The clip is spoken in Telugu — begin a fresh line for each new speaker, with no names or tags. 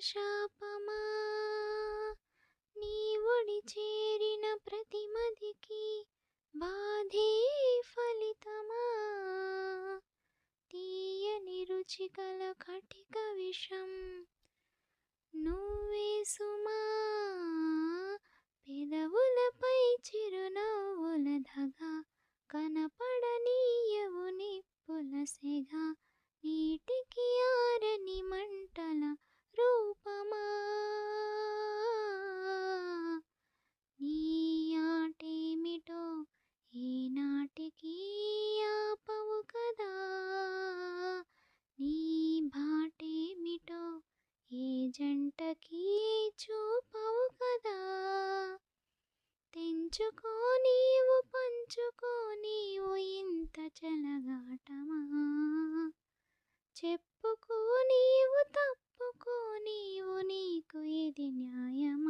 శాపమా నీ ఒడి చేరిన ప్రతి మదికి బాధే ఫలితమా తీయని రుచికల కటిక విషం నువ్వే సుమా పెదవులపై చిరునవ్వుల ధగ కనపడనీయవు నిప్పుల సెగ నీటికి ఆరని మంటల రూపమా నీ ఆటేమిటో ఏనాటికి ఆపవు కదా నీ బాటేమిటో ఏ జంటకి చూపవు కదా తెంచుకో నీవు పంచుకో నీవు ఇంత చెలగాటమా చెప్పుకో నీవు తప్పుకో నీవు నీకు ఇది న్యాయమా